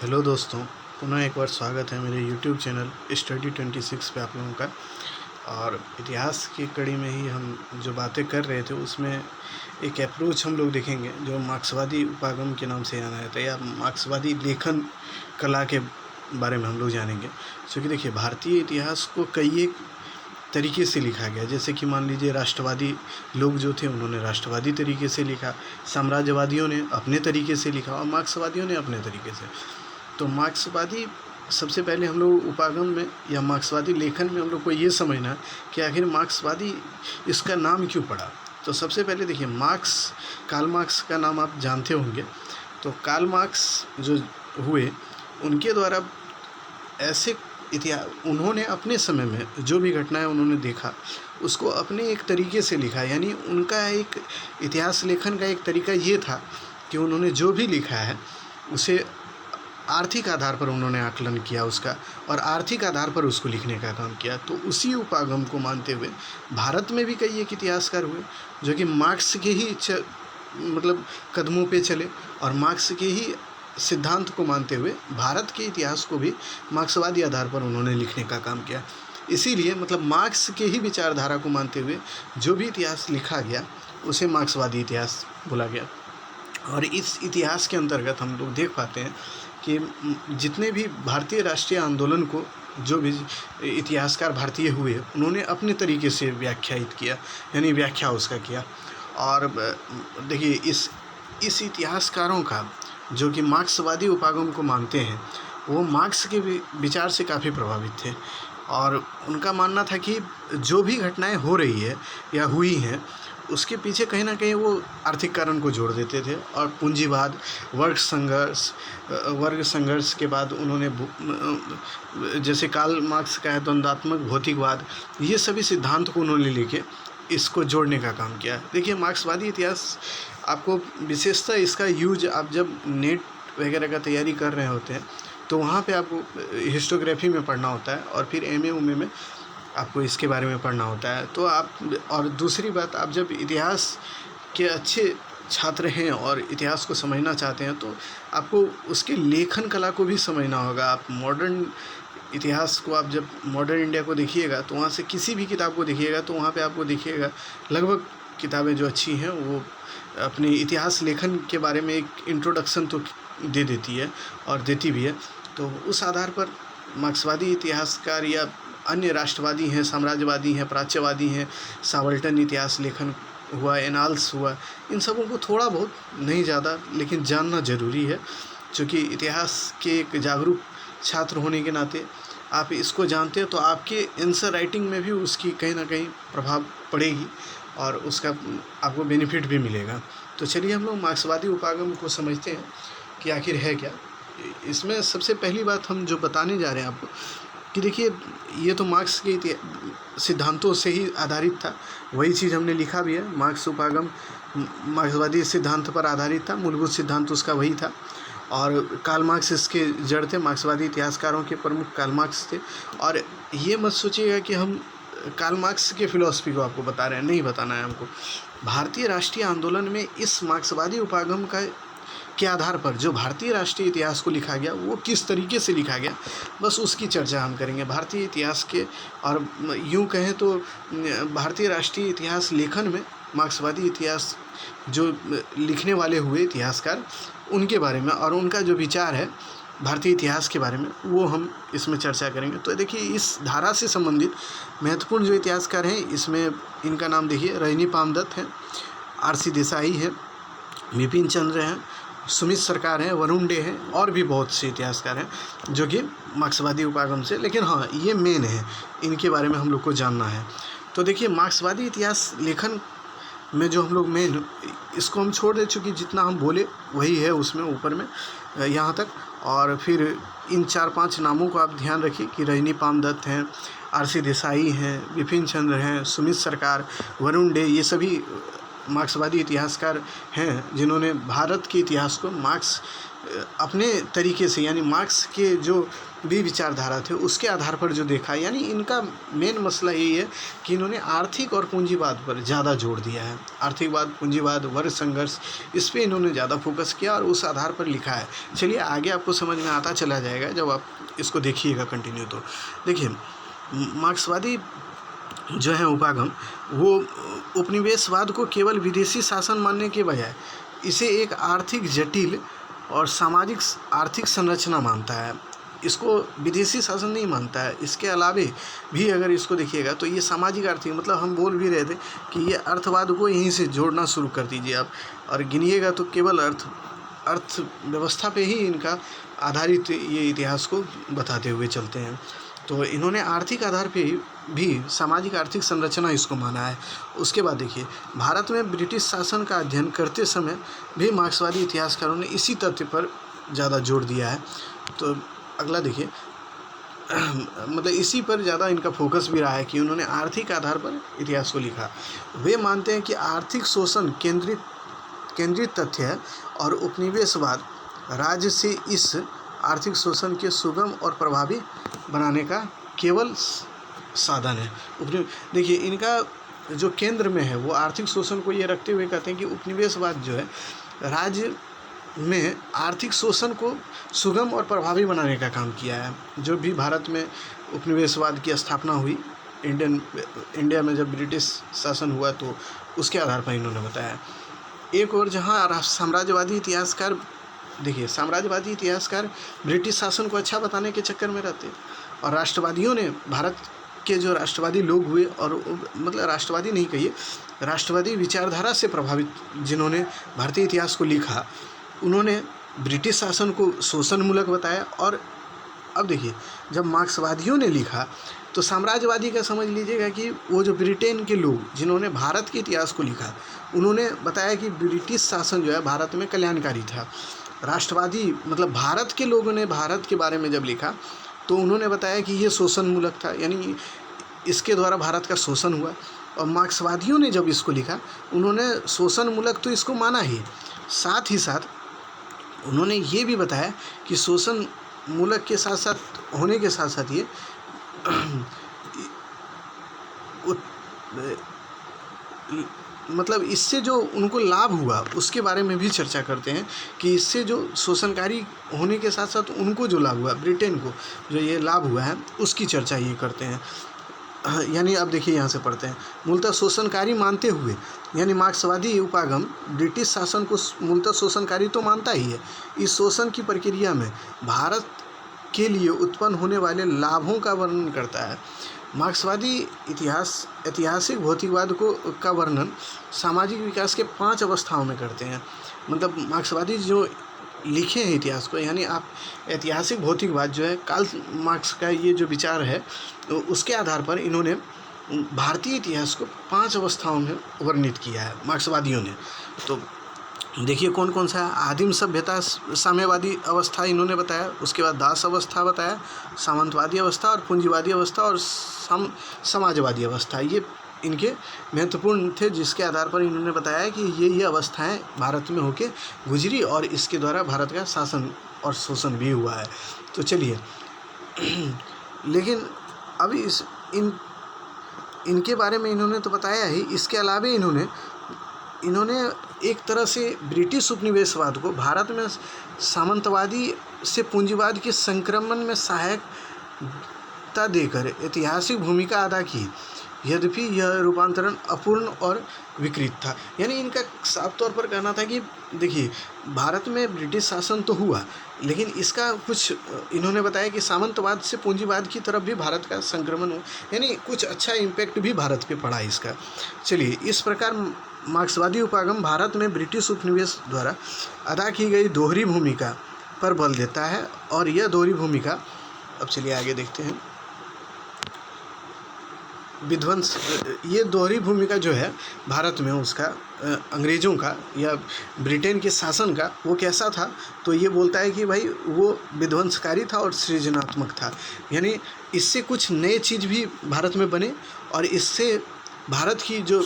Hello दोस्तों, पुनः एक बार स्वागत है मेरे यूट्यूब चैनल स्टडी 26 पे आप लोगों का। और इतिहास की कड़ी में ही हम जो बातें कर रहे थे उसमें एक अप्रोच हम लोग देखेंगे जो मार्क्सवादी उपागम के नाम से जाना जाता है, या मार्क्सवादी लेखन कला के बारे में हम लोग जानेंगे। क्योंकि देखिए, भारतीय इतिहास को कई एक तरीके से लिखा गया। जैसे कि मान लीजिए, राष्ट्रवादी लोग जो थे उन्होंने राष्ट्रवादी तरीके से लिखा, साम्राज्यवादियों ने अपने तरीके से लिखा और मार्क्सवादियों ने अपने तरीके से। तो मार्क्सवादी, सबसे पहले हम लोग उपागम में या मार्क्सवादी लेखन में हम लोग को ये समझना है कि आखिर मार्क्सवादी इसका नाम क्यों पड़ा। तो सबसे पहले देखिए, कार्ल मार्क्स का नाम आप जानते होंगे। तो कार्ल मार्क्स जो हुए, उनके द्वारा ऐसे उन्होंने अपने समय में जो भी घटनाएं उन्होंने देखा उसको अपने एक तरीके से लिखा। यानी उनका एक इतिहास लेखन का एक तरीका ये था कि उन्होंने जो भी लिखा है उसे आर्थिक आधार पर उन्होंने आकलन किया उसका, और आर्थिक आधार पर उसको लिखने का काम किया। तो उसी उपागम को मानते हुए भारत में भी कई एक इतिहासकार हुए जो कि मार्क्स के ही मतलब कदमों पे चले, और मार्क्स के ही सिद्धांत को मानते हुए भारत के इतिहास को भी मार्क्सवादी आधार पर उन्होंने लिखने का काम किया। इसीलिए मतलब मार्क्स के ही विचारधारा को मानते हुए जो भी इतिहास लिखा गया उसे मार्क्सवादी इतिहास बोला गया। और इस इतिहास के अंतर्गत हम लोग देख पाते हैं कि जितने भी भारतीय राष्ट्रीय आंदोलन को जो भी इतिहासकार भारतीय हुए उन्होंने अपने तरीके से व्याख्यायित किया, यानी व्याख्या उसका किया। और देखिए, इस इतिहासकारों का जो कि मार्क्सवादी उपागम को मानते हैं, वो मार्क्स के विचार से काफ़ी प्रभावित थे। और उनका मानना था कि जो भी घटनाएं हो रही है या हुई हैं उसके पीछे कहीं ना कहीं वो आर्थिक कारण को जोड़ देते थे। और पूंजीवाद, वर्ग संघर्ष के बाद उन्होंने जैसे कार्ल मार्क्स का है द्वंद्वात्मक भौतिकवाद, ये सभी सिद्धांत को उन्होंने लेके इसको जोड़ने का काम किया। देखिए, मार्क्सवादी इतिहास आपको विशेषतः इसका यूज आप जब नेट वगैरह का तैयारी कर रहे होते हैं तो वहाँ पे आपको हिस्टोग्राफी में पढ़ना होता है, और फिर एमए उमे में आपको इसके बारे में पढ़ना होता है। तो आप, और दूसरी बात, आप जब इतिहास के अच्छे छात्र हैं और इतिहास को समझना चाहते हैं तो आपको उसके लेखन कला को भी समझना होगा। आप मॉडर्न इतिहास को, आप जब मॉडर्न इंडिया को देखिएगा तो वहाँ से किसी भी किताब को देखिएगा तो वहाँ पे आपको देखिएगा लगभग किताबें जो अच्छी हैं वो अपने इतिहास लेखन के बारे में एक इंट्रोडक्शन तो दे देती है और देती भी है। तो उस आधार पर मार्क्सवादी इतिहासकार या अन्य राष्ट्रवादी हैं, साम्राज्यवादी हैं, प्राच्यवादी हैं, सावल्टन इतिहास लेखन हुआ, एनाल्स हुआ, इन सबों को थोड़ा बहुत, नहीं ज़्यादा, लेकिन जानना ज़रूरी है। क्योंकि इतिहास के एक जागरूक छात्र होने के नाते आप इसको जानते हैं तो आपके आंसर राइटिंग में भी उसकी कहीं ना कहीं प्रभाव पड़ेगी और उसका आपको बेनिफिट भी मिलेगा। तो चलिए हम लोग मार्क्सवादी उपागम को समझते हैं कि आखिर है क्या। इसमें सबसे पहली बात हम जो बताने जा रहे हैं आपको कि देखिए, ये तो मार्क्स के सिद्धांतों से ही आधारित था, वही चीज़ हमने लिखा भी है। मार्क्स उपागम मार्क्सवादी सिद्धांत पर आधारित था, मूलभूत सिद्धांत उसका वही था। और कार्ल मार्क्स इसके जड़ थे, मार्क्सवादी इतिहासकारों के प्रमुख कार्ल मार्क्स थे। और ये मत सोचिएगा कि हम कार्ल मार्क्स के फिलॉसफी को आपको बता रहे हैं, नहीं बताना है हमको। भारतीय राष्ट्रीय आंदोलन में इस मार्क्सवादी उपागम के आधार पर जो भारतीय राष्ट्रीय इतिहास को लिखा गया वो किस तरीके से लिखा गया, बस उसकी चर्चा हम करेंगे भारतीय इतिहास के। और यूँ कहें तो भारतीय राष्ट्रीय इतिहास लेखन में मार्क्सवादी इतिहास जो लिखने वाले हुए इतिहासकार, उनके बारे में और उनका जो विचार है भारतीय इतिहास के बारे में, वो हम इसमें चर्चा करेंगे। तो देखिए, इस धारा से संबंधित महत्वपूर्ण जो इतिहासकार हैं इसमें इनका नाम देखिए, रजनी पामदत्त हैं, आर.सी. देसाई हैं, विपिन चंद्र हैं, सुमित सरकार हैं, वरुण डे हैं, और भी बहुत से इतिहासकार हैं जो कि मार्क्सवादी उपागम से। लेकिन हाँ, ये मेन है, इनके बारे में हम लोग को जानना है। तो देखिए, मार्क्सवादी इतिहास लेखन में जो हम लोग मेन, इसको हम छोड़ दे, चूँकि जितना हम बोले वही है उसमें ऊपर में यहाँ तक। और फिर इन 4-5 नामों को आप ध्यान रखिए कि रजनी पामदत्त हैं, आर.सी. देसाई हैं, विपिन चंद्र हैं, सुमित सरकार, वरुण डे, ये सभी मार्क्सवादी इतिहासकार हैं जिन्होंने भारत के इतिहास को मार्क्स अपने तरीके से, यानी मार्क्स के जो भी विचारधारा थे उसके आधार पर जो देखा, यानी इनका मेन मसला यही है कि इन्होंने आर्थिक और पूंजीवाद पर ज़्यादा जोर दिया है। आर्थिकवाद, पूंजीवाद, वर्ग संघर्ष, इस पे इन्होंने ज़्यादा फोकस किया और उस आधार पर लिखा है। चलिए आगे आपको समझ में आता चला जाएगा जब आप इसको देखिएगा कंटिन्यू। तो देखिए, मार्क्सवादी जो है उपागम, वो उपनिवेशवाद को केवल विदेशी शासन मानने के बजाय इसे एक आर्थिक जटिल और सामाजिक आर्थिक संरचना मानता है। इसको विदेशी शासन नहीं मानता है। इसके अलावे भी अगर इसको देखिएगा तो ये सामाजिक आर्थिक, मतलब हम बोल भी रहे थे कि ये अर्थवाद को यहीं से जोड़ना शुरू कर दीजिए आप, और गिनिएगा तो केवल अर्थव्यवस्था पे ही इनका आधारित ये इतिहास को बताते हुए चलते हैं। तो इन्होंने आर्थिक आधार पे भी सामाजिक आर्थिक संरचना इसको माना है। उसके बाद देखिए, भारत में ब्रिटिश शासन का अध्ययन करते समय भी मार्क्सवादी इतिहासकारों ने इसी तथ्य पर ज़्यादा जोर दिया है। तो अगला देखिए, मतलब इसी पर ज़्यादा इनका फोकस भी रहा है कि उन्होंने आर्थिक आधार पर इतिहास को लिखा। वे मानते हैं कि आर्थिक शोषण केंद्रित तथ्य है और उपनिवेशवाद राज्य से इस आर्थिक शोषण के सुगम और प्रभावी बनाने का केवल साधन है। देखिए, इनका जो केंद्र में है वो आर्थिक शोषण को ये रखते हुए कहते हैं कि उपनिवेशवाद जो है राज्य में आर्थिक शोषण को सुगम और प्रभावी बनाने का काम किया है। जो भी भारत में उपनिवेशवाद की स्थापना हुई, इंडिया में जब ब्रिटिश शासन हुआ, तो उसके आधार पर इन्होंने बताया। एक और जहाँ साम्राज्यवादी इतिहासकार, देखिए साम्राज्यवादी इतिहासकार ब्रिटिश शासन को अच्छा बताने के चक्कर में रहते हैं, और राष्ट्रवादियों ने, भारत के जो राष्ट्रवादी लोग हुए, और मतलब राष्ट्रवादी नहीं कहिए, राष्ट्रवादी विचारधारा से प्रभावित जिन्होंने भारतीय इतिहास को लिखा, उन्होंने ब्रिटिश शासन को शोषणमूलक बताया। और अब देखिए, जब मार्क्सवादियों ने लिखा तो साम्राज्यवादी का समझ लीजिएगा कि वो जो ब्रिटेन के लोग जिन्होंने भारत के इतिहास को लिखा, उन्होंने बताया कि ब्रिटिश शासन जो है भारत में कल्याणकारी था। राष्ट्रवादी, मतलब भारत के लोगों ने भारत के बारे में जब लिखा तो उन्होंने बताया कि ये शोषणमूलक था, यानी इसके द्वारा भारत का शोषण हुआ। और मार्क्सवादियों ने जब इसको लिखा, उन्होंने शोषणमूलक तो इसको माना ही, साथ ही साथ उन्होंने ये भी बताया कि शोषण मूलक के साथ साथ होने के साथ साथ ये मतलब इससे जो उनको लाभ हुआ उसके बारे में भी चर्चा करते हैं कि इससे जो शोषणकारी होने के साथ साथ उनको जो लाभ हुआ, ब्रिटेन को जो ये लाभ हुआ है, उसकी चर्चा ये करते हैं। यानी अब देखिए, यहाँ से पढ़ते हैं, मूलतः शोषणकारी मानते हुए, यानी मार्क्सवादी उपागम ब्रिटिश शासन को मूलतः शोषणकारी तो मानता ही है। इस शोषण की प्रक्रिया में भारत के लिए उत्पन्न होने वाले लाभों का वर्णन करता है। मार्क्सवादी ऐतिहासिक भौतिकवाद का वर्णन सामाजिक विकास के 5 अवस्थाओं में करते हैं। मतलब मार्क्सवादी जो लिखे हैं इतिहास को, यानी आप ऐतिहासिक भौतिकवाद जो है कार्ल मार्क्स का ये जो विचार है, तो उसके आधार पर इन्होंने भारतीय इतिहास को 5 अवस्थाओं में वर्णित किया है मार्क्सवादियों ने। तो देखिए कौन कौन सा है। आदिम सभ्यता साम्यवादी अवस्था इन्होंने बताया, उसके बाद दास अवस्था बताया, सामंतवादी अवस्था और पूंजीवादी अवस्था और समाजवादी अवस्था, ये इनके महत्वपूर्ण थे, जिसके आधार पर इन्होंने बताया कि ये अवस्थाएं भारत में होके गुजरी और इसके द्वारा भारत का शासन और शोषण भी हुआ है। तो चलिए लेकिन अभी इनके बारे में इन्होंने तो बताया ही, इसके अलावे इन्होंने एक तरह से ब्रिटिश उपनिवेशवाद को भारत में सामंतवादी से पूंजीवाद के संक्रमण में सहायता देकर ऐतिहासिक भूमिका अदा की, यद्यपि यह रूपांतरण अपूर्ण और विकृत था। यानी इनका साफ तौर पर कहना था कि देखिए, भारत में ब्रिटिश शासन तो हुआ, लेकिन इसका कुछ इन्होंने बताया कि सामंतवाद से पूंजीवाद की तरफ भी भारत का संक्रमण हो, यानी कुछ अच्छा इम्पैक्ट भी भारत पे पड़ा इसका। चलिए, इस प्रकार मार्क्सवादी उपागम भारत में ब्रिटिश उपनिवेश द्वारा अदा की गई दोहरी भूमिका पर बल देता है, और यह दोहरी भूमिका, अब चलिए आगे देखते हैं, विध्वंस, ये दोहरी भूमिका जो है भारत में उसका अंग्रेज़ों का या ब्रिटेन के शासन का, वो कैसा था, तो ये बोलता है कि भाई वो विध्वंसकारी था और सृजनात्मक था। यानी इससे कुछ नए चीज़ भी भारत में बने, और इससे भारत की जो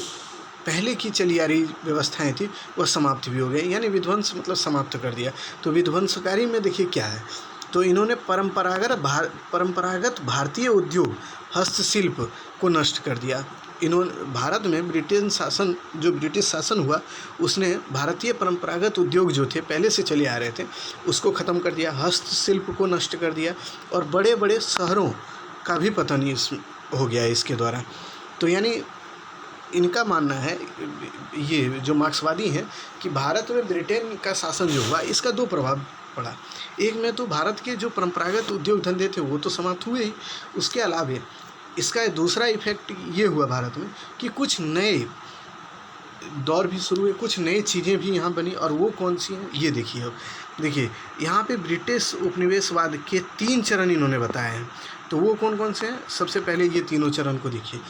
पहले की चली आ रही व्यवस्थाएं थी वह समाप्त भी हो गई, यानी विध्वंस मतलब समाप्त कर दिया। तो विध्वंसकारी में देखिए क्या है, तो इन्होंने परंपरागत भारतीय उद्योग हस्तशिल्प को नष्ट कर दिया। इन्होंने भारत में ब्रिटिश शासन हुआ, उसने भारतीय परंपरागत उद्योग जो थे पहले से चले आ रहे थे उसको ख़त्म कर दिया, हस्तशिल्प को नष्ट कर दिया, और बड़े बड़े शहरों का भी पतन हो गया इसके द्वारा। तो यानी इनका मानना है, ये जो मार्क्सवादी हैं, कि भारत में ब्रिटेन का शासन जो हुआ इसका दो प्रभाव पड़ा। एक में तो भारत के जो परंपरागत उद्योग धंधे थे वो तो समाप्त हुए ही, उसके अलावा इसका दूसरा इफेक्ट ये हुआ भारत में कि कुछ नए दौर भी शुरू हुए, कुछ नई चीज़ें भी यहाँ बनी, और वो कौन सी हैं ये देखिए। अब देखिए यहाँ पे ब्रिटिश उपनिवेशवाद के 3 चरण इन्होंने बताए हैं, तो वो कौन कौन से हैं। सबसे पहले ये तीनों चरण को देखिए,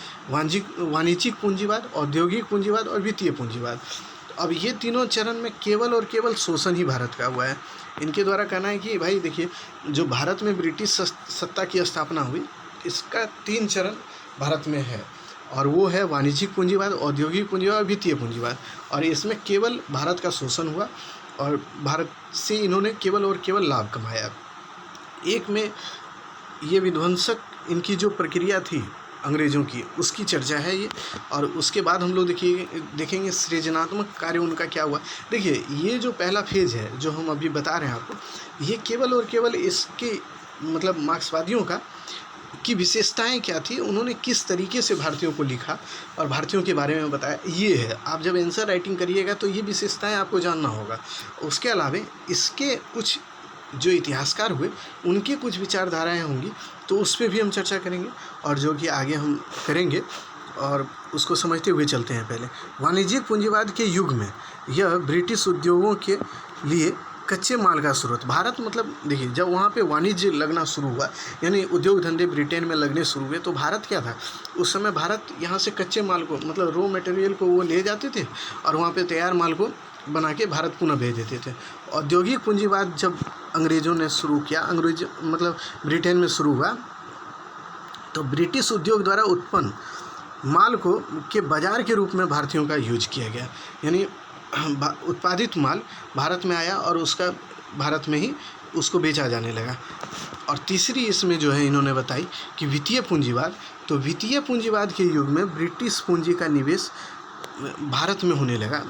वाणिज्यिक पूंजीवाद, औद्योगिक पूंजीवाद और वित्तीय पूंजीवाद। तो अब ये तीनों चरण में केवल और केवल शोषण ही भारत का हुआ है। इनके द्वारा कहना है कि भाई देखिए, जो भारत में ब्रिटिश सत्ता की स्थापना हुई इसका 3 चरण भारत में है, और वो है वाणिज्यिक पूंजीवाद, औद्योगिक पूंजीवाद और वित्तीय पूंजीवाद। और इसमें केवल भारत का शोषण हुआ और भारत से इन्होंने केवल और केवल लाभ कमाया। एक में ये विध्वंसक इनकी जो प्रक्रिया थी अंग्रेज़ों की, उसकी चर्चा है ये। और उसके बाद हम लोग देखेंगे सृजनात्मक कार्य उनका क्या हुआ। देखिए ये जो पहला फेज़ है जो हम अभी बता रहे हैं आपको, ये केवल और केवल इसके मतलब मार्क्सवादियों की विशेषताएं क्या थी, उन्होंने किस तरीके से भारतीयों को लिखा और भारतीयों के बारे में बताया, ये है। आप जब आंसर राइटिंग करिएगा तो ये विशेषताएं आपको जानना होगा। उसके अलावा इसके कुछ जो इतिहासकार हुए उनके कुछ विचारधाराएं होंगी, तो उस पर भी हम चर्चा करेंगे, और जो कि आगे हम करेंगे, और उसको समझते हुए चलते हैं। पहले वाणिज्यिक पूंजीवाद के युग में यह ब्रिटिश उद्योगों के लिए कच्चे माल का स्रोत। भारत मतलब देखिए, जब वहाँ पे वाणिज्य लगना शुरू हुआ, यानी उद्योग धंधे ब्रिटेन में लगने शुरू हुए, तो भारत क्या था उस समय, भारत यहाँ से कच्चे माल को मतलब रॉ मटेरियल को वो ले जाते थे और वहाँ पे तैयार माल को बना के भारत पुनः भेज देते थे। औद्योगिक पूंजीवाद जब अंग्रेज़ों ने शुरू किया, मतलब ब्रिटेन में शुरू हुआ, तो ब्रिटिश उद्योग द्वारा उत्पन्न माल को के बाज़ार के रूप में भारतीयों का यूज किया गया, यानी उत्पादित माल भारत में आया और उसका भारत में ही उसको बेचा जाने लगा। और तीसरी इसमें जो है इन्होंने बताई कि वित्तीय पूंजीवाद। तो वित्तीय पूंजीवाद के युग में ब्रिटिश पूंजी का निवेश भारत में होने लगा,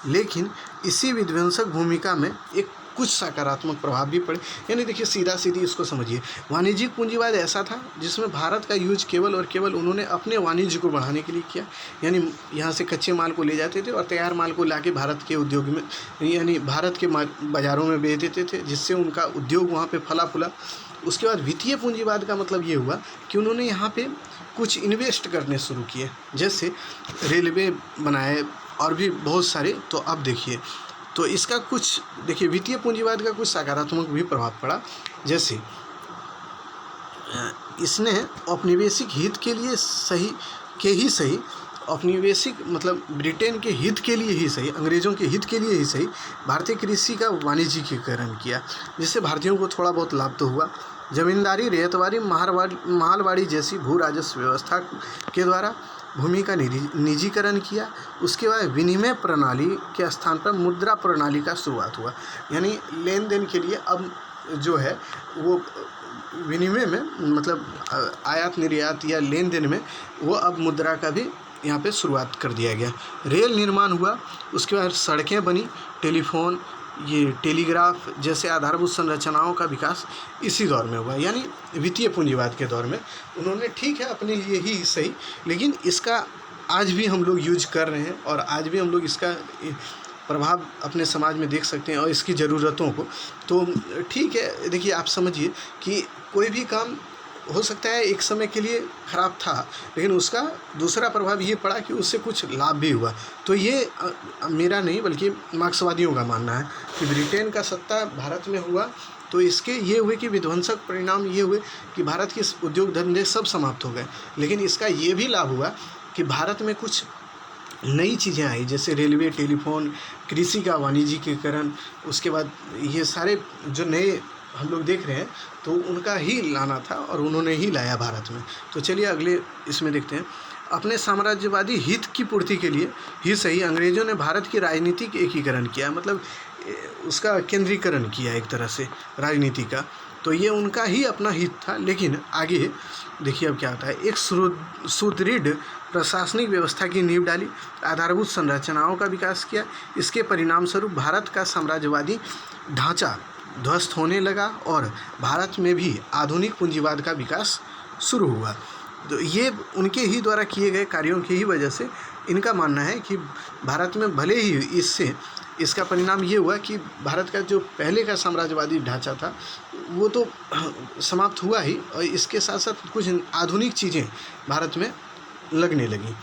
लेकिन इसी विध्वंसक भूमिका में एक कुछ सकारात्मक प्रभाव भी पड़े। यानी देखिए सीधा सीधी इसको समझिए, वाणिज्यिक पूंजीवाद ऐसा था जिसमें भारत का यूज केवल और केवल उन्होंने अपने वाणिज्य को बढ़ाने के लिए किया, यानी यहाँ से कच्चे माल को ले जाते थे और तैयार माल को लाके भारत के उद्योग में, यानी भारत के बाज़ारों में बेच देते थे, जिससे उनका उद्योग वहाँ पर फला फूला। उसके बाद वित्तीय पूंजीवाद का मतलब ये हुआ कि उन्होंने यहाँ पर कुछ इन्वेस्ट करने शुरू किए, जैसे रेलवे बनाए और भी बहुत सारे। तो अब देखिए, तो इसका कुछ देखिए वित्तीय पूंजीवाद का कुछ सकारात्मक भी प्रभाव पड़ा, जैसे इसने औपनिवेशिक हित के लिए सही औपनिवेशिक मतलब ब्रिटेन के हित के लिए ही सही, अंग्रेज़ों के हित के लिए ही सही, भारतीय कृषि का वाणिज्यिकीकरण किया, जिससे भारतीयों को थोड़ा बहुत लाभ तो हुआ। जमींदारी, रेतवारी, मालवाड़ी जैसी भू राजस्व व्यवस्था के द्वारा भूमि का निजीकरण किया। उसके बाद विनिमय प्रणाली के स्थान पर मुद्रा प्रणाली का शुरुआत हुआ, यानी लेन देन के लिए अब जो है वो विनिमय में मतलब आयात निर्यात या लेन देन में वो अब मुद्रा का भी यहाँ पे शुरुआत कर दिया गया। रेल निर्माण हुआ, उसके बाद सड़कें बनी, टेलीफोन, ये टेलीग्राफ जैसे आधारभूत संरचनाओं का विकास इसी दौर में हुआ, यानी वित्तीय पूंजीवाद के दौर में। उन्होंने ठीक है अपने लिए ही सही, लेकिन इसका आज भी हम लोग यूज कर रहे हैं और आज भी हम लोग इसका प्रभाव अपने समाज में देख सकते हैं और इसकी ज़रूरतों को। तो ठीक है, देखिए आप समझिए कि कोई भी काम हो सकता है एक समय के लिए ख़राब था, लेकिन उसका दूसरा प्रभाव ये पड़ा कि उससे कुछ लाभ भी हुआ। तो ये मेरा नहीं बल्कि मार्क्सवादियों का मानना है कि ब्रिटेन का सत्ता भारत में हुआ तो इसके ये हुए कि विध्वंसक परिणाम ये हुए कि भारत के उद्योग धंधे सब समाप्त हो गए, लेकिन इसका ये भी लाभ हुआ कि भारत में कुछ नई चीज़ें आई, जैसे रेलवे, टेलीफोन, कृषि का वाणिज्यिकीकरण। उसके बाद ये सारे जो नए हम लोग देख रहे हैं तो उनका ही लाना था और उन्होंने ही लाया भारत में। तो चलिए अगले इसमें देखते हैं। अपने साम्राज्यवादी हित की पूर्ति के लिए ही सही अंग्रेज़ों ने भारत की राजनीतिक एकीकरण किया, मतलब उसका केंद्रीकरण किया एक तरह से राजनीति का। तो ये उनका ही अपना हित था। लेकिन आगे देखिए अब क्या होता है। एक सुदृढ़ प्रशासनिक व्यवस्था की नींव डाली, आधारभूत संरचनाओं का विकास किया। इसके परिणाम स्वरूप भारत का साम्राज्यवादी ढांचा ध्वस्त होने लगा और भारत में भी आधुनिक पूंजीवाद का विकास शुरू हुआ। तो ये उनके ही द्वारा किए गए कार्यों की ही वजह से इनका मानना है कि भारत में भले ही इसका परिणाम ये हुआ कि भारत का जो पहले का साम्राज्यवादी ढांचा था वो तो समाप्त हुआ ही, और इसके साथ साथ कुछ आधुनिक चीज़ें भारत में लगने लगी,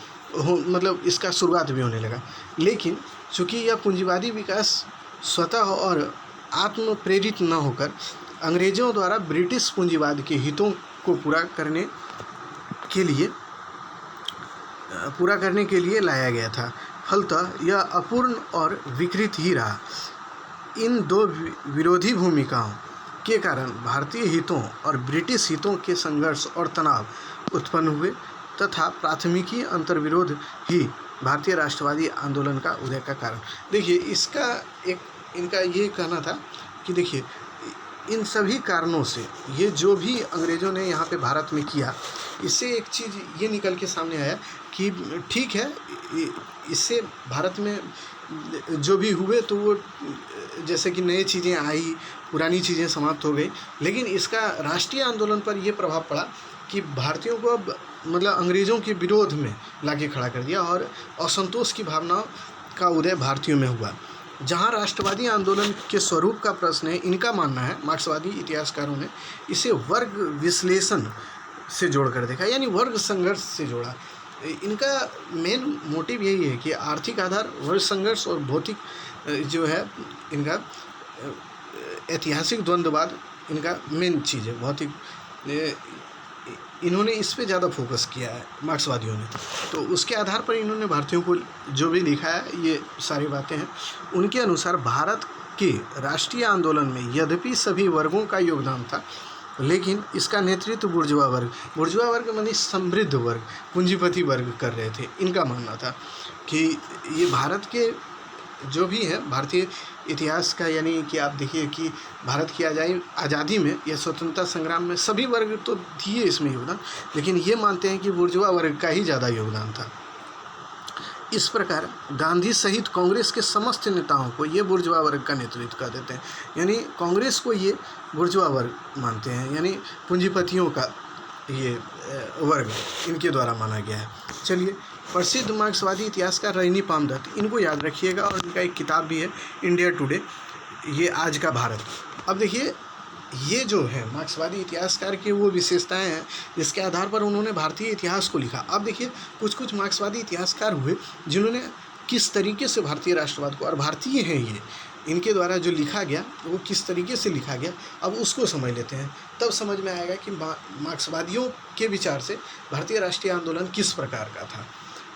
मतलब इसका शुरुआत भी होने लगा। लेकिन चूँकि यह पूंजीवादी विकास स्वतः और आत्म प्रेरित न होकर अंग्रेज़ों द्वारा ब्रिटिश पूंजीवाद के हितों को पूरा करने के लिए लाया गया था। फलतः यह अपूर्ण और विकृत ही रहा। इन दो विरोधी भूमिकाओं के कारण भारतीय हितों और ब्रिटिश हितों के संघर्ष और तनाव उत्पन्न हुए तथा प्राथमिकी अंतर्विरोध ही भारतीय राष्ट्रवादी आंदोलन का उदय का कारण। देखिए इनका ये कहना था कि देखिए इन सभी कारणों से ये जो भी अंग्रेज़ों ने यहाँ पे भारत में किया, इससे एक चीज़ ये निकल के सामने आया कि ठीक है, इससे भारत में जो भी हुए तो वो जैसे कि नई चीज़ें आई, पुरानी चीज़ें समाप्त हो गई, लेकिन इसका राष्ट्रीय आंदोलन पर ये प्रभाव पड़ा कि भारतीयों को अब मतलब अंग्रेज़ों के विरोध में लाके खड़ा कर दिया और असंतोष की भावना का उदय भारतीयों में हुआ। जहाँ राष्ट्रवादी आंदोलन के स्वरूप का प्रश्न है, इनका मानना है, मार्क्सवादी इतिहासकारों ने इसे वर्ग विश्लेषण से जोड़कर देखा, यानी वर्ग संघर्ष से जोड़ा। इनका मेन मोटिव यही है कि आर्थिक आधार, वर्ग संघर्ष और भौतिक जो है इनका ऐतिहासिक द्वंद्ववाद इनका मेन चीज़ है। भौतिक इन्होंने इस पे ज़्यादा फोकस किया है मार्क्सवादियों ने। तो उसके आधार पर इन्होंने भारतीयों को जो भी लिखा है ये सारी बातें हैं। उनके अनुसार भारत के राष्ट्रीय आंदोलन में यद्यपि सभी वर्गों का योगदान था, लेकिन इसका नेतृत्व बुर्जुआ वर्ग मानी समृद्ध वर्ग, पूंजीपति वर्ग कर रहे थे। इनका मानना था कि ये भारत के जो भी है भारतीय इतिहास का, यानी कि आप देखिए कि भारत की आज़ादी में या स्वतंत्रता संग्राम में सभी वर्ग तो दिए इसमें योगदान, लेकिन ये मानते हैं कि बुर्जुआ वर्ग का ही ज़्यादा योगदान था। इस प्रकार गांधी सहित कांग्रेस के समस्त नेताओं को ये बुर्जुआ वर्ग का नेतृत्व कर देते हैं, यानी कांग्रेस को ये बुर्जुआ वर्ग मानते हैं, यानी पूंजीपतियों का ये वर्ग इनके द्वारा माना गया है। चलिए, प्रसिद्ध मार्क्सवादी इतिहासकार रजनी पामदत्त, इनको याद रखिएगा, और इनका एक किताब भी है इंडिया टुडे, ये आज का भारत। अब देखिए ये जो है मार्क्सवादी इतिहासकार की वो विशेषताएं हैं जिसके आधार पर उन्होंने भारतीय इतिहास को लिखा। अब देखिए कुछ मार्क्सवादी इतिहासकार हुए जिन्होंने किस तरीके से भारतीय राष्ट्रवाद को, और भारतीय हैं ये, इनके द्वारा जो लिखा गया वो किस तरीके से लिखा गया, अब उसको समझ लेते हैं। तब समझ में आएगा कि मार्क्सवादियों के विचार से भारतीय राष्ट्रीय आंदोलन किस प्रकार का था,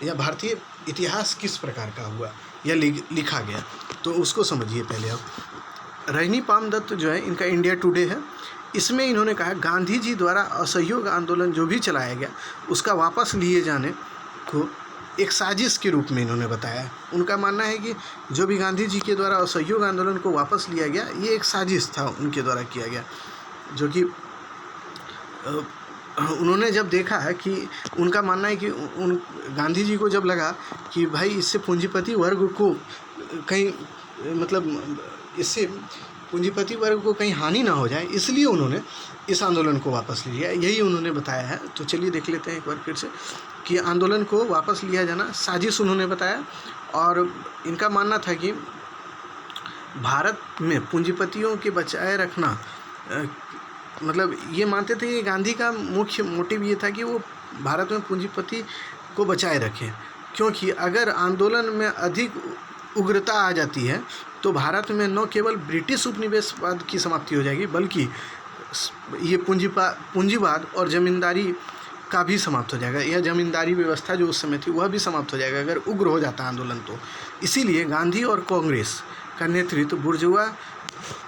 या भारतीय इतिहास किस प्रकार का हुआ या लिखा गया, तो उसको समझिए पहले आप। रजनी पामदत्त जो है, इनका इंडिया टुडे है, इसमें इन्होंने कहा गांधी जी द्वारा असहयोग आंदोलन जो भी चलाया गया उसका वापस लिए जाने को एक साजिश के रूप में इन्होंने बताया। उनका मानना है कि जो भी गांधी जी के द्वारा असहयोग आंदोलन को वापस लिया गया ये एक साजिश था उनके द्वारा किया गया, जो कि उन्होंने जब देखा है कि उनका मानना है कि गांधी जी को जब लगा कि भाई इससे पूंजीपति वर्ग को कहीं मतलब इससे पूंजीपति वर्ग को कहीं हानि ना हो जाए, इसलिए उन्होंने इस आंदोलन को वापस लिया, यही उन्होंने बताया है। तो चलिए देख लेते हैं एक बार फिर से कि आंदोलन को वापस लिया जाना साजिश उन्होंने बताया, और इनका मानना था कि भारत में पूंजीपतियों के बचाए रखना, मतलब ये मानते थे कि गांधी का मुख्य मोटिव ये था कि वो भारत में पूंजीपति को बचाए रखें, क्योंकि अगर आंदोलन में अधिक उग्रता आ जाती है तो भारत में न केवल ब्रिटिश उपनिवेशवाद की समाप्ति हो जाएगी, बल्कि ये पूंजीवाद और ज़मींदारी का भी समाप्त हो जाएगा। यह ज़मींदारी व्यवस्था जो उस समय थी वह भी समाप्त हो जाएगा अगर उग्र हो जाता आंदोलन तो। इसीलिए गांधी और कांग्रेस का नेतृत्व, बुर्जुआ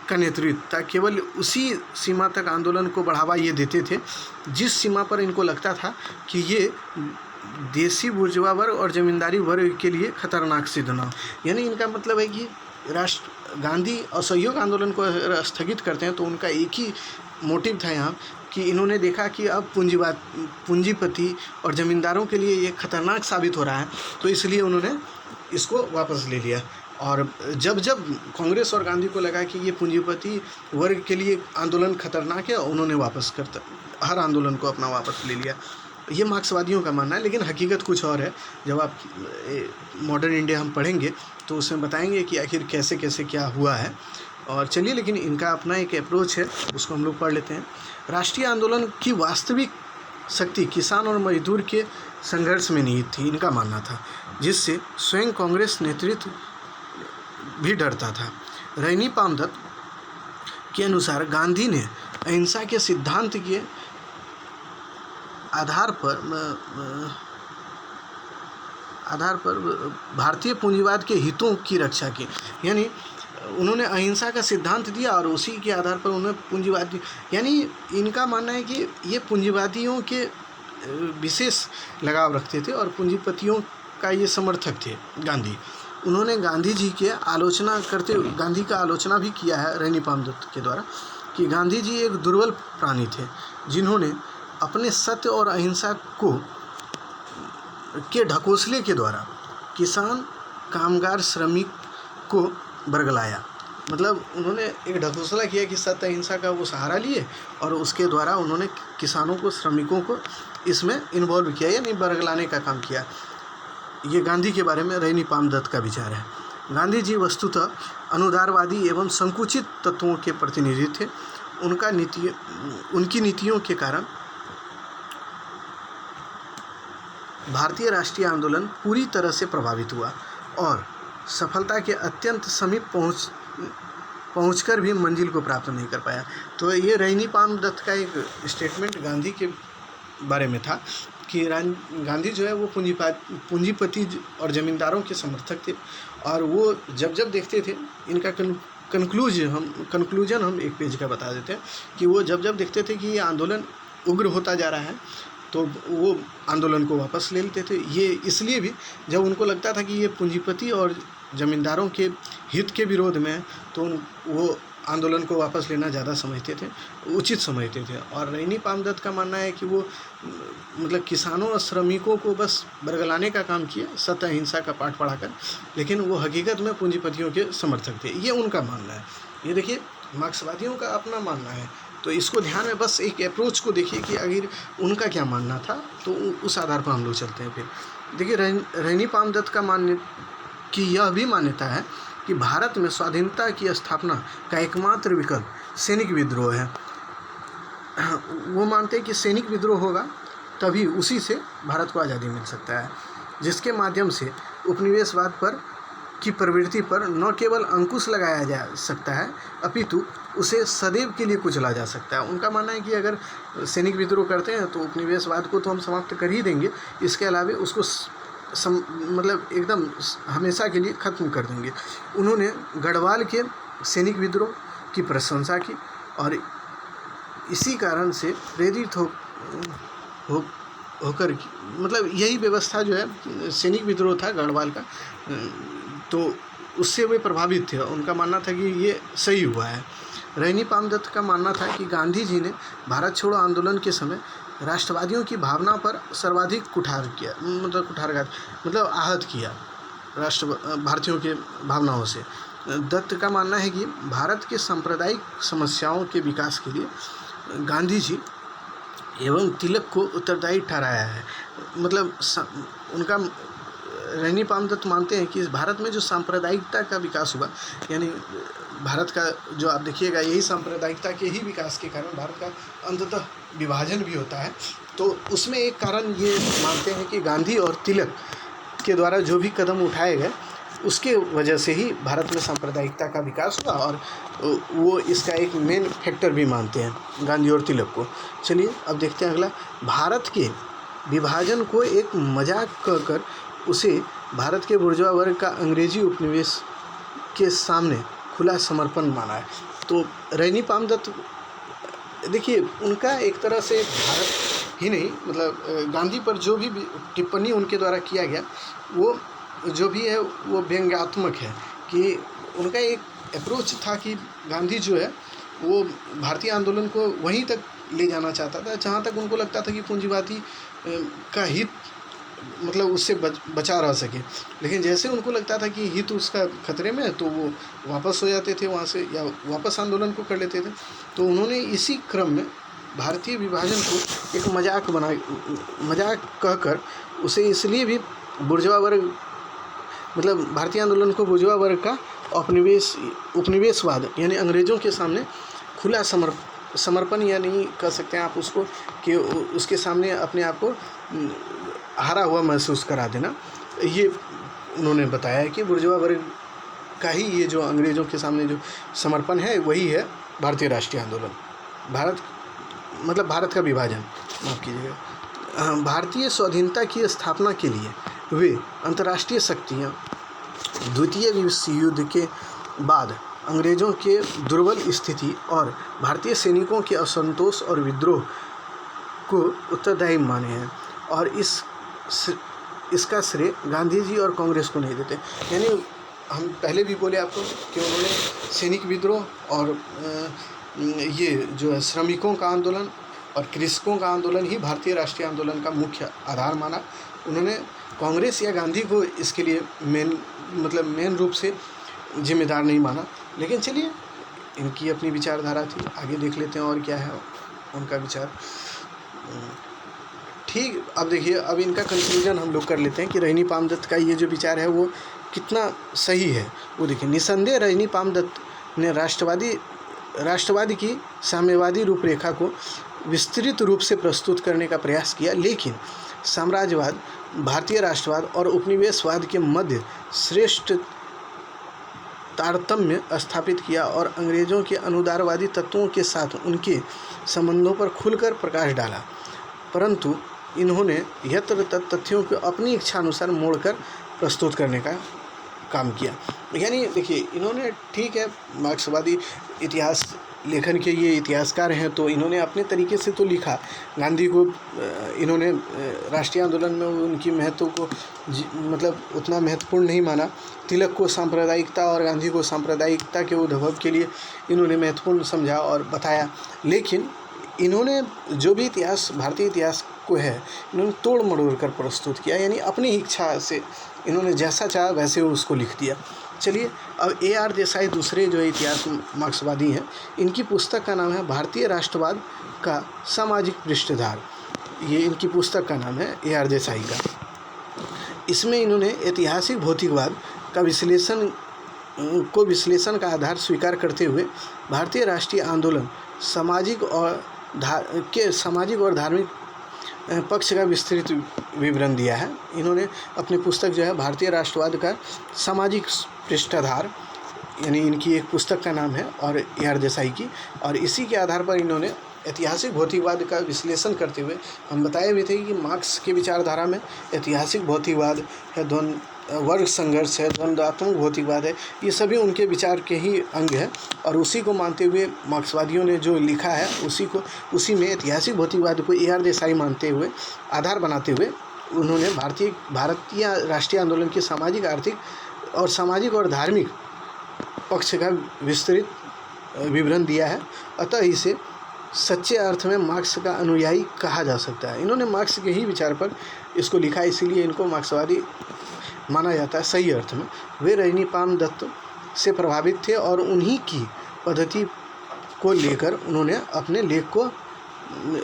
का नेतृत्व था, केवल उसी सीमा तक आंदोलन को बढ़ावा ये देते थे जिस सीमा पर इनको लगता था कि ये देसी बुर्जुआ वर्ग और जमींदारी वर्ग के लिए खतरनाक सिद्ध न हो। यानी इनका मतलब है कि गांधी असहयोग आंदोलन को स्थगित करते हैं तो उनका एक ही मोटिव था यहाँ कि इन्होंने देखा कि अब पूंजीपति और ज़मींदारों के लिए ये खतरनाक साबित हो रहा है, तो इसलिए उन्होंने इसको वापस ले लिया। और जब जब कांग्रेस और गांधी को लगा कि ये पूंजीपति वर्ग के लिए आंदोलन खतरनाक है, उन्होंने वापस हर आंदोलन को अपना वापस ले लिया। ये मार्क्सवादियों का मानना है, लेकिन हकीकत कुछ और है। जब आप मॉडर्न इंडिया हम पढ़ेंगे तो उसमें बताएंगे कि आखिर कैसे कैसे क्या हुआ है। और चलिए, लेकिन इनका अपना एक अप्रोच है, उसको हम लोग पढ़ लेते हैं। राष्ट्रीय आंदोलन की वास्तविक शक्ति किसान और मजदूर के संघर्ष में निहित थी, इनका मानना था, जिससे स्वयं कांग्रेस नेतृत्व भी डरता था। रैनी पामदत्त के अनुसार गांधी ने अहिंसा के सिद्धांत के आधार पर भारतीय पूंजीवाद के हितों की रक्षा की। यानी उन्होंने अहिंसा का सिद्धांत दिया और उसी के आधार पर उन्होंने पूंजीवादी, यानी इनका मानना है कि ये पूंजीवादियों के विशेष लगाव रखते थे और पूंजीपतियों का ये समर्थक थे गांधी। उन्होंने गांधी जी के आलोचना करते हुए गांधी का आलोचना भी किया है रैनी पामदत्त के द्वारा कि गांधी जी एक दुर्बल प्राणी थे, जिन्होंने अपने सत्य और अहिंसा के ढकोसले के द्वारा किसान, कामगार, श्रमिक को बरगलाया। मतलब उन्होंने एक ढकोसला किया कि सत्य अहिंसा का वो सहारा लिए और उसके द्वारा उन्होंने किसानों को, श्रमिकों को इसमें इन्वॉल्व किया, यानी बरगलाने का काम किया। ये गांधी के बारे में रैनी पामदत्त का विचार है। गांधी जी वस्तुतः अनुदारवादी एवं संकुचित तत्वों के प्रतिनिधि थे। उनकी नीतियों के कारण भारतीय राष्ट्रीय आंदोलन पूरी तरह से प्रभावित हुआ और सफलता के अत्यंत समीप पहुंचकर भी मंजिल को प्राप्त नहीं कर पाया। तो ये रैनी पामदत्त का एक स्टेटमेंट गांधी के बारे में था कि गांधी जो है वो पूंजीपति और ज़मींदारों के समर्थक थे, और वो जब जब देखते थे, इनका कंक्लूजन हम एक पेज का बता देते हैं कि वो जब जब देखते थे कि ये आंदोलन उग्र होता जा रहा है तो वो आंदोलन को वापस ले लेते थे। ये इसलिए भी जब उनको लगता था कि ये पूंजीपति और ज़मींदारों के हित के विरोध में है, तो वो आंदोलन को वापस लेना ज़्यादा उचित समझते थे। और रैनी पामदत्त का मानना है कि वो मतलब किसानों और श्रमिकों को बस बरगलाने का काम किया, सत्य अहिंसा का पाठ पढ़ाकर, लेकिन वो हकीकत में पूंजीपतियों के समर्थक थे। ये उनका मानना है। ये देखिए, मार्क्सवादियों का अपना मानना है, तो इसको ध्यान में बस एक अप्रोच को देखिए कि अगर उनका क्या मानना था, तो उस आधार पर हम लोग चलते हैं। फिर देखिए, रैनी पामदत्त का यह भी मान्यता है कि भारत में स्वाधीनता की स्थापना का एकमात्र विकल्प सैनिक विद्रोह है। वो मानते हैं कि सैनिक विद्रोह होगा तभी उसी से भारत को आज़ादी मिल सकता है, जिसके माध्यम से उपनिवेशवाद की प्रवृत्ति पर न केवल अंकुश लगाया जा सकता है, अपितु उसे सदैव के लिए कुचला जा सकता है। उनका मानना है कि अगर सैनिक विद्रोह करते हैं तो उपनिवेशवाद को तो हम समाप्त कर ही देंगे, इसके अलावा उसको मतलब एकदम हमेशा के लिए ख़त्म कर देंगे। उन्होंने गढ़वाल के सैनिक विद्रोह की प्रशंसा की और इसी कारण से प्रेरित होकर मतलब यही व्यवस्था जो है, सैनिक विद्रोह था गढ़वाल का, तो उससे वे प्रभावित थे। उनका मानना था कि ये सही हुआ है। रैनी पामदत्त का मानना था कि गांधी जी ने भारत छोड़ो आंदोलन के समय राष्ट्रवादियों की भावना पर सर्वाधिक कुठारघात मतलब आहत किया भारतीयों के भावनाओं से। दत्त का मानना है कि भारत के सांप्रदायिक समस्याओं के विकास के लिए गांधी जी एवं तिलक को उत्तरदायी ठहराया है। मतलब उनका रैनी पामदत्त मानते हैं कि भारत में जो सांप्रदायिकता का विकास हुआ, यानी भारत का जो आप देखिएगा, यही सांप्रदायिकता के ही विकास के कारण भारत का अंततः विभाजन भी होता है। तो उसमें एक कारण ये मानते हैं कि गांधी और तिलक के द्वारा जो भी कदम उठाए गए, उसके वजह से ही भारत में सांप्रदायिकता का विकास हुआ, और वो इसका एक मेन फैक्टर भी मानते हैं गांधी और तिलक को। चलिए अब देखते हैं अगला। भारत के विभाजन को एक मजाक कहकर उसे भारत के बुर्जुआ वर्ग का अंग्रेजी उपनिवेश के सामने खुला समर्पण माना है। तो रैनी पामदत्त देखिए, उनका एक तरह से भारत ही नहीं, मतलब गांधी पर जो भी टिप्पणी उनके द्वारा किया गया वो जो भी है वो व्यंग्यात्मक है, कि उनका एक अप्रोच था कि गांधी जो है वो भारतीय आंदोलन को वहीं तक ले जाना चाहता था जहाँ तक उनको लगता था कि पूंजीवादी का हित मतलब उससे बचा रह सके। लेकिन जैसे उनको लगता था कि हित उसका खतरे में है तो वो वापस हो जाते थे वहाँ से, या वापस आंदोलन को कर लेते थे। तो उन्होंने इसी क्रम में भारतीय विभाजन को एक मजाक कहकर उसे इसलिए भी बुर्जुआ वर्ग, मतलब भारतीय आंदोलन को बुर्जुआ वर्ग का उपनिवेशवाद यानी अंग्रेज़ों के सामने खुला समर्पण या नहीं कह सकते हैं आप उसको, कि उसके सामने अपने आप को हारा हुआ महसूस करा देना। ये उन्होंने बताया कि बुर्जुआ वर्ग का ही ये जो अंग्रेज़ों के सामने जो समर्पण है वही है भारतीय राष्ट्रीय आंदोलन। भारत का विभाजन, माफ़ कीजिएगा। भारतीय स्वाधीनता की स्थापना के लिए वे अंतर्राष्ट्रीय शक्तियाँ द्वितीय विश्व युद्ध के बाद अंग्रेज़ों के दुर्बल स्थिति और भारतीय सैनिकों के असंतोष और विद्रोह को उत्तरदायी माने हैं, और इसका श्रेय गांधी जी और कांग्रेस को नहीं देते। यानी हम पहले भी बोले आपको कि उन्होंने सैनिक विद्रोह और ये जो है श्रमिकों का आंदोलन और कृषकों का आंदोलन ही भारतीय राष्ट्रीय आंदोलन का मुख्य आधार माना। उन्होंने कांग्रेस या गांधी को इसके लिए मेन रूप से जिम्मेदार नहीं माना। लेकिन चलिए, इनकी अपनी विचारधारा थी, आगे देख लेते हैं और क्या है उनका विचार। ठीक, अब देखिए, अब इनका कंक्लूजन हम लोग कर लेते हैं कि रजनी पामदत्त का ये जो विचार है वो कितना सही है। वो देखिए, निसंदेह रजनी पामदत्त ने राष्ट्रवादी की साम्यवादी रूपरेखा को विस्तृत रूप से प्रस्तुत करने का प्रयास किया, लेकिन साम्राज्यवाद, भारतीय राष्ट्रवाद और उपनिवेशवाद के मध्य श्रेष्ठ तारतम्य स्थापित किया और अंग्रेज़ों के अनुदारवादी तत्वों के साथ उनके संबंधों पर खुलकर प्रकाश डाला। परंतु इन्होंने यत्र तत्र तथ्यों को अपनी इच्छानुसार मोड़कर प्रस्तुत करने का काम किया। यानी देखिए, इन्होंने, ठीक है, मार्क्सवादी इतिहास लेखन के ये इतिहासकार हैं, तो इन्होंने अपने तरीके से तो लिखा। गांधी को इन्होंने राष्ट्रीय आंदोलन में उनकी महत्व को उतना महत्वपूर्ण नहीं माना। तिलक को सांप्रदायिकता और गांधी को सांप्रदायिकता के उद्भव के लिए इन्होंने महत्वपूर्ण समझा और बताया। लेकिन इन्होंने जो भी इतिहास, भारतीय इतिहास को है, इन्होंने तोड़ मरोड़ कर प्रस्तुत किया। यानी अपनी इच्छा से इन्होंने जैसा चाहा वैसे उसको लिख दिया। चलिए, अब A.R. देसाई दूसरे जो इतिहास मार्क्सवादी हैं, इनकी पुस्तक का नाम है भारतीय राष्ट्रवाद का सामाजिक पृष्ठधार। ये इनकी पुस्तक का नाम है A.R. देसाई का। इसमें इन्होंने ऐतिहासिक भौतिकवाद का विश्लेषण का आधार स्वीकार करते हुए भारतीय राष्ट्रीय आंदोलन सामाजिक और धार्मिक पक्ष का विस्तृत विवरण दिया है। इन्होंने अपनी पुस्तक जो है भारतीय राष्ट्रवाद का सामाजिक पृष्ठाधार, यानी इनकी एक पुस्तक का नाम है, और A.R. देसाई की, और इसी के आधार पर इन्होंने ऐतिहासिक भौतिकवाद का विश्लेषण करते हुए, हम बताए हुए थे कि मार्क्स की विचारधारा में ऐतिहासिक भौतिकवाद है, वर्ग संघर्ष है, द्वंद्वात्मक भौतिकवाद है, ये सभी उनके विचार के ही अंग हैं। और उसी को मानते हुए मार्क्सवादियों ने जो लिखा है उसी में ऐतिहासिक भौतिकवाद को A.R. देसाई मानते हुए, आधार बनाते हुए, उन्होंने भारतीय राष्ट्रीय आंदोलन के सामाजिक और धार्मिक पक्ष का विस्तृत विवरण दिया है। अतः इसे सच्चे अर्थ में मार्क्स का अनुयायी कहा जा सकता है। इन्होंने मार्क्स के ही विचार पर इसको लिखा, इसीलिए इनको मार्क्सवादी माना जाता है सही अर्थ में। वे रजनी पामदत्त से प्रभावित थे और उन्हीं की पद्धति को लेकर उन्होंने अपने लेख को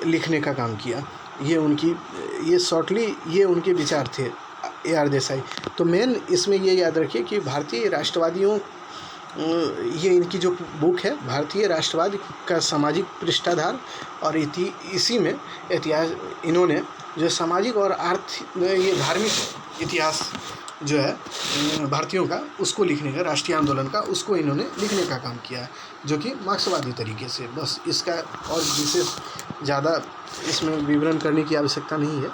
लिखने का काम किया। ये उनके विचार थे A.R. देसाई। तो मेन इसमें ये याद रखिए कि भारतीय राष्ट्रवादियों, ये इनकी जो बुक है भारतीय राष्ट्रवाद का सामाजिक पृष्ठाधार, और इसी में इतिहास, इन्होंने जो सामाजिक और ये धार्मिक इतिहास जो है भारतीयों का, उसको लिखने का, राष्ट्रीय आंदोलन का, उसको इन्होंने लिखने का काम किया है, जो कि मार्क्सवादी तरीके से। बस इसका और विशेष ज़्यादा इसमें विवरण करने की आवश्यकता नहीं है।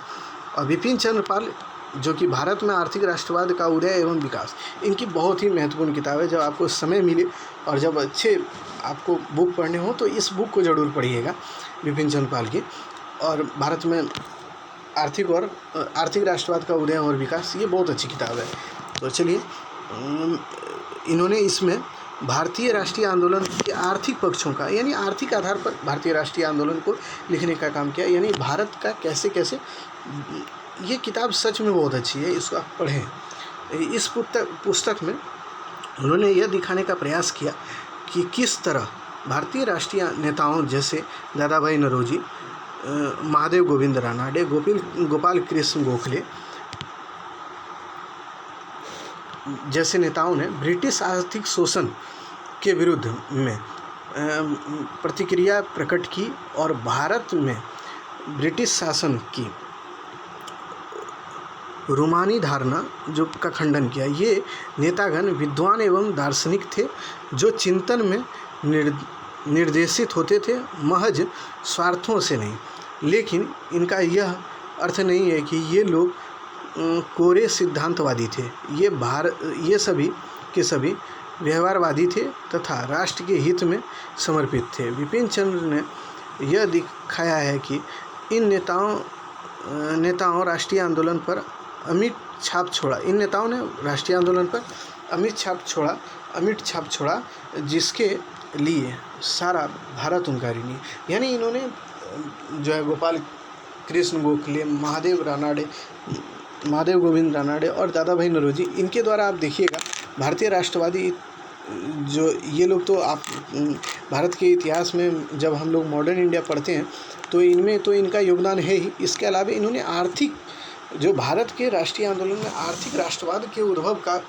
और विपिन चंद्र पाल, जो कि भारत में आर्थिक राष्ट्रवाद का उदय एवं विकास, इनकी बहुत ही महत्वपूर्ण किताब है। जब आपको समय मिले और जब अच्छे आपको बुक पढ़ने हो तो इस बुक को ज़रूर पढ़िएगा, विपिन चंद्र पाल की। और भारत में आर्थिक राष्ट्रवाद का उदय और विकास, ये बहुत अच्छी किताब है। तो चलिए, इन्होंने इसमें भारतीय राष्ट्रीय आंदोलन के आर्थिक पक्षों का, यानी आर्थिक आधार पर भारतीय राष्ट्रीय आंदोलन को लिखने का काम किया, यानी भारत का कैसे कैसे। ये किताब सच में बहुत अच्छी है, इसको आप पढ़ें। इस पुस्तक में उन्होंने यह दिखाने का प्रयास किया कि किस तरह भारतीय राष्ट्रीय नेताओं जैसे दादा भाई नौरोजी, महादेव गोविंद रानाडे, गोपाल कृष्ण गोखले जैसे नेताओं ने ब्रिटिश आर्थिक शोषण के विरुद्ध में प्रतिक्रिया प्रकट की और भारत में ब्रिटिश शासन की रोमानी धारणा जो का खंडन किया। ये नेतागण विद्वान एवं दार्शनिक थे जो चिंतन में निर्देशित होते थे, महज स्वार्थों से नहीं। लेकिन इनका यह अर्थ नहीं है कि ये लोग कोरे सिद्धांतवादी थे। ये सभी के सभी व्यवहारवादी थे तथा राष्ट्र के हित में समर्पित थे। बिपिन चंद्र ने यह दिखाया है कि इन नेताओं राष्ट्रीय आंदोलन पर अमिट छाप छोड़ा जिसके लिए सारा भारत उनका ऋणी। यानी इन्होंने जो है गोपाल कृष्ण गोखले, महादेव गोविंद रानाडे और दादा भाई नौरोजी, इनके द्वारा आप देखिएगा भारतीय राष्ट्रवादी जो ये लोग, तो आप भारत के इतिहास में जब हम लोग मॉडर्न इंडिया पढ़ते हैं तो इनमें तो इनका योगदान है ही। इसके अलावा इन्होंने आर्थिक, जो भारत के राष्ट्रीय आंदोलन में आर्थिक राष्ट्रवाद के उद्भव का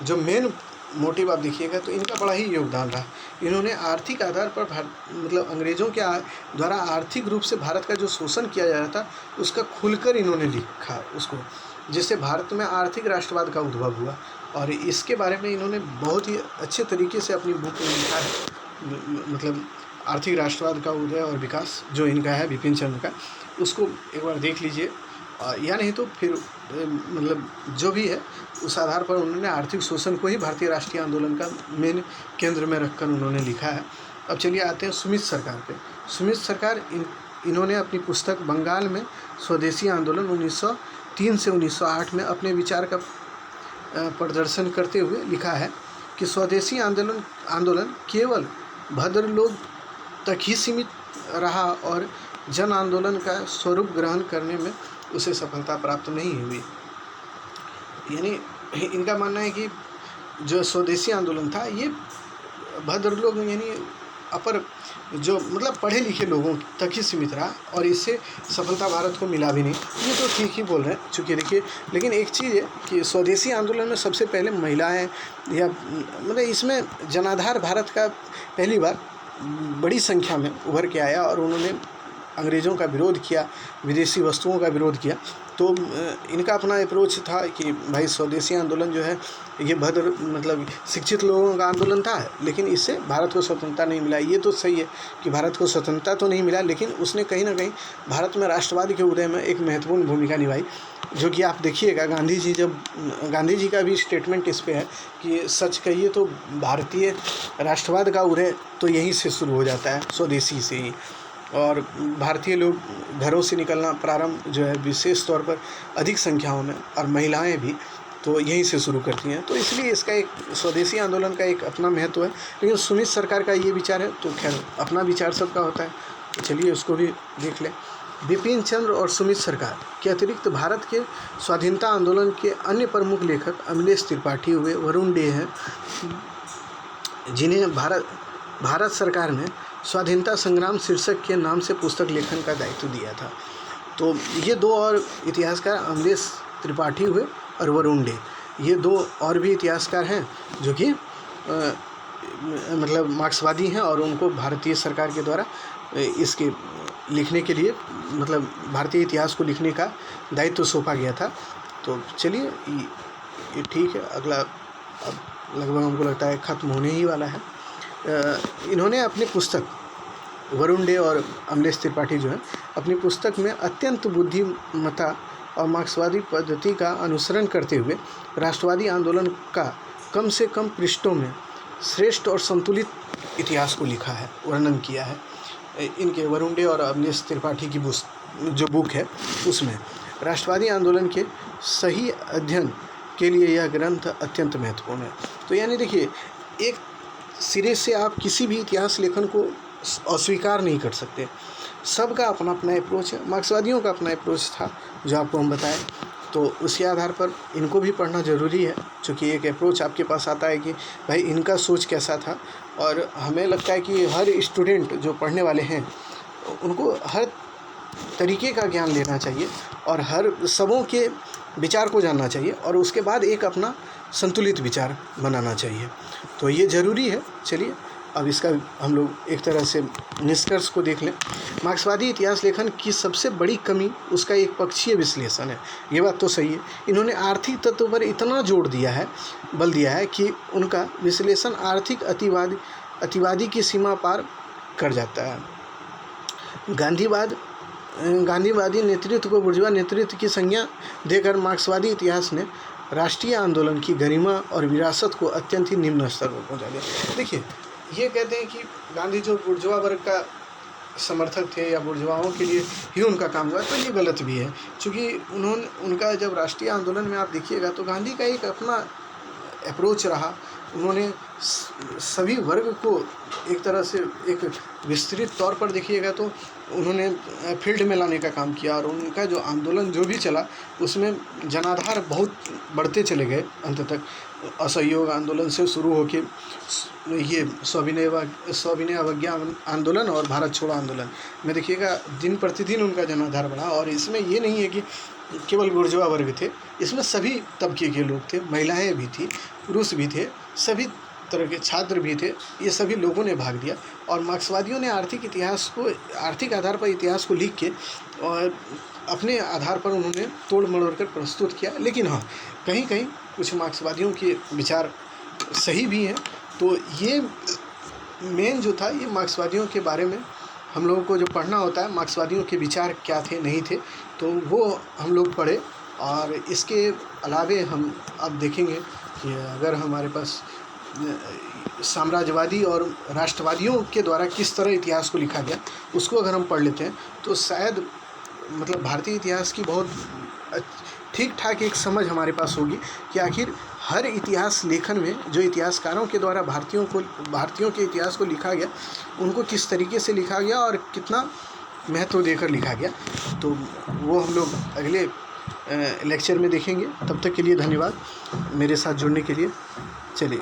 जो मेन मोटिव आप देखिएगा तो इनका बड़ा ही योगदान रहा। इन्होंने आर्थिक आधार पर मतलब अंग्रेज़ों के द्वारा आर्थिक रूप से भारत का जो शोषण किया जा रहा था उसका खुलकर इन्होंने लिखा उसको, जिससे भारत में आर्थिक राष्ट्रवाद का उद्भव हुआ। और इसके बारे में इन्होंने बहुत ही अच्छे तरीके से अपनी बुक में लिखा है। मतलब आर्थिक राष्ट्रवाद का उदय और विकास जो इनका है बिपिन चंद्र का, उसको एक बार देख लीजिए। या नहीं तो फिर मतलब जो भी है उस आधार पर उन्होंने आर्थिक शोषण को ही भारतीय राष्ट्रीय आंदोलन का मेन केंद्र में रखकर उन्होंने लिखा है। अब चलिए आते हैं सुमित सरकार पे। सुमित सरकार इन्होंने अपनी पुस्तक बंगाल में स्वदेशी आंदोलन 1903 से 1908 में अपने विचार का प्रदर्शन करते हुए लिखा है कि स्वदेशी आंदोलन केवल भद्र लोग तक ही सीमित रहा और जन आंदोलन का स्वरूप ग्रहण करने में उसे सफलता प्राप्त नहीं हुई। यानी इनका मानना है कि जो स्वदेशी आंदोलन था ये भद्र लोग यानी अपर जो मतलब पढ़े लिखे लोगों तक ही सीमित रहा और इससे सफलता भारत को मिला भी नहीं। ये तो ठीक ही बोल रहे हैं, चूँकि देखिए, लेकिन एक चीज़ है कि स्वदेशी आंदोलन में सबसे पहले महिलाएं या मतलब इसमें जनाधार भारत का पहली बार बड़ी संख्या में उभर के आया और उन्होंने अंग्रेज़ों का विरोध किया, विदेशी वस्तुओं का विरोध किया। तो इनका अपना अप्रोच था कि भाई स्वदेशी आंदोलन जो है ये भद्र मतलब शिक्षित लोगों का आंदोलन था, लेकिन इससे भारत को स्वतंत्रता नहीं मिला। ये तो सही है कि भारत को स्वतंत्रता तो नहीं मिला, लेकिन उसने कहीं ना कहीं भारत में राष्ट्रवाद के उदय में एक महत्वपूर्ण भूमिका निभाई। जो कि आप देखिएगा गांधी जी का भी स्टेटमेंट इस पे है कि सच कहिए तो भारतीय राष्ट्रवाद का उदय तो यहीं से शुरू हो जाता है, स्वदेशी से ही। और भारतीय लोग घरों से निकलना प्रारंभ जो है विशेष तौर पर अधिक संख्याओं में, और महिलाएं भी तो यहीं से शुरू करती हैं। तो इसलिए इसका एक स्वदेशी आंदोलन का एक अपना महत्व है। लेकिन सुमित सरकार का ये विचार है, तो खैर अपना विचार सबका होता है, तो चलिए उसको भी देख लें। बिपिन चंद्र और सुमित सरकार के अतिरिक्त भारत के स्वाधीनता आंदोलन के अन्य प्रमुख लेखक अमलेश त्रिपाठी हुए, वरुण डे हैं, जिन्हें भारत सरकार ने स्वाधीनता संग्राम शीर्षक के नाम से पुस्तक लेखन का दायित्व दिया था। तो ये दो और इतिहासकार अमलेश त्रिपाठी हुए और वरुण डे, ये दो और भी इतिहासकार हैं जो कि मतलब मार्क्सवादी हैं और उनको भारतीय सरकार के द्वारा इसके लिखने के लिए मतलब भारतीय इतिहास को लिखने का दायित्व सौंपा गया था। तो चलिए ये ठीक है। अगला अब लगभग हमको लगता है ख़त्म होने ही वाला है। इन्होंने अपनी पुस्तक, वरुण डे और अमलेश त्रिपाठी जो है, अपनी पुस्तक में अत्यंत बुद्धिमत्ता और मार्क्सवादी पद्धति का अनुसरण करते हुए राष्ट्रवादी आंदोलन का कम से कम पृष्ठों में श्रेष्ठ और संतुलित इतिहास को लिखा है, वर्णन किया है। इनके वरुण डे और अमलेश त्रिपाठी की जो बुक है उसमें राष्ट्रवादी आंदोलन के सही अध्ययन के लिए यह ग्रंथ अत्यंत महत्वपूर्ण है। तो यानी देखिए, एक सिरे से आप किसी भी इतिहास लेखन को अस्वीकार नहीं कर सकते। सबका अपना अपना अप्रोच है। मार्क्सवादियों का अपना अप्रोच था जो आपको हम बताएं, तो उसके आधार पर इनको भी पढ़ना ज़रूरी है, क्योंकि एक अप्रोच आपके पास आता है कि भाई इनका सोच कैसा था। और हमें लगता है कि हर स्टूडेंट जो पढ़ने वाले हैं उनको हर तरीके का ज्ञान लेना चाहिए और हर सबों के विचार को जानना चाहिए और उसके बाद एक अपना संतुलित विचार बनाना चाहिए। तो ये ज़रूरी है। चलिए अब इसका हम लोग एक तरह से निष्कर्ष को देख लें। मार्क्सवादी इतिहास लेखन की सबसे बड़ी कमी उसका एक पक्षीय विश्लेषण है। ये बात तो सही है। इन्होंने आर्थिक तत्व पर इतना जोर दिया है, बल दिया है कि उनका विश्लेषण आर्थिक अतिवादी की सीमा पार कर जाता है। गांधीवादी नेतृत्व को बुर्जुआ नेतृत्व की संज्ञा देकर मार्क्सवादी इतिहास ने राष्ट्रीय आंदोलन की गरिमा और विरासत को अत्यंत ही निम्न स्तर पर पहुँचा दिया। देखिए, ये कहते हैं कि गांधी जो बुर्जुआ वर्ग का समर्थक थे या बुर्जुआओं के लिए ही उनका काम हुआ, तो ये गलत भी है, क्योंकि उनका जब राष्ट्रीय आंदोलन में आप देखिएगा तो गांधी का एक अपना अप्रोच रहा। उन्होंने सभी वर्ग को एक तरह से एक विस्तृत तौर पर देखिएगा तो उन्होंने फील्ड में लाने का काम किया और उनका जो आंदोलन जो भी चला उसमें जनाधार बहुत बढ़ते चले गए। अंत तक असहयोग आंदोलन से शुरू होके ये सविनय अवज्ञा आंदोलन और भारत छोड़ो आंदोलन में देखिएगा दिन प्रतिदिन उनका जनाधार बढ़ा। और इसमें ये नहीं है कि केवल बुर्जुआ वर्ग थे, इसमें सभी तबके के लोग थे, महिलाएं भी थी, पुरुष भी थे, सभी तरह के छात्र भी थे। ये सभी लोगों ने भाग लिया और मार्क्सवादियों ने आर्थिक आधार पर इतिहास को लिख के और अपने आधार पर उन्होंने तोड़ मरोड़ कर प्रस्तुत किया। लेकिन हाँ, कहीं कहीं कुछ मार्क्सवादियों के विचार सही भी हैं। तो ये मेन जो था, ये मार्क्सवादियों के बारे में हम लोगों को जो पढ़ना होता है, मार्क्सवादियों के विचार क्या थे नहीं थे, तो वो हम लोग पढ़े। और इसके अलावे हम अब देखेंगे कि अगर हमारे पास साम्राज्यवादी और राष्ट्रवादियों के द्वारा किस तरह इतिहास को लिखा गया, उसको अगर हम पढ़ लेते हैं तो शायद मतलब भारतीय इतिहास की बहुत ठीक ठाक एक समझ हमारे पास होगी कि आखिर हर इतिहास लेखन में जो इतिहासकारों के द्वारा भारतीयों के इतिहास को लिखा गया, उनको किस तरीके से लिखा गया और कितना महत्व देकर लिखा गया। तो वो हम लोग अगले लेक्चर में देखेंगे। तब तक के लिए धन्यवाद मेरे साथ जुड़ने के लिए। चलिए।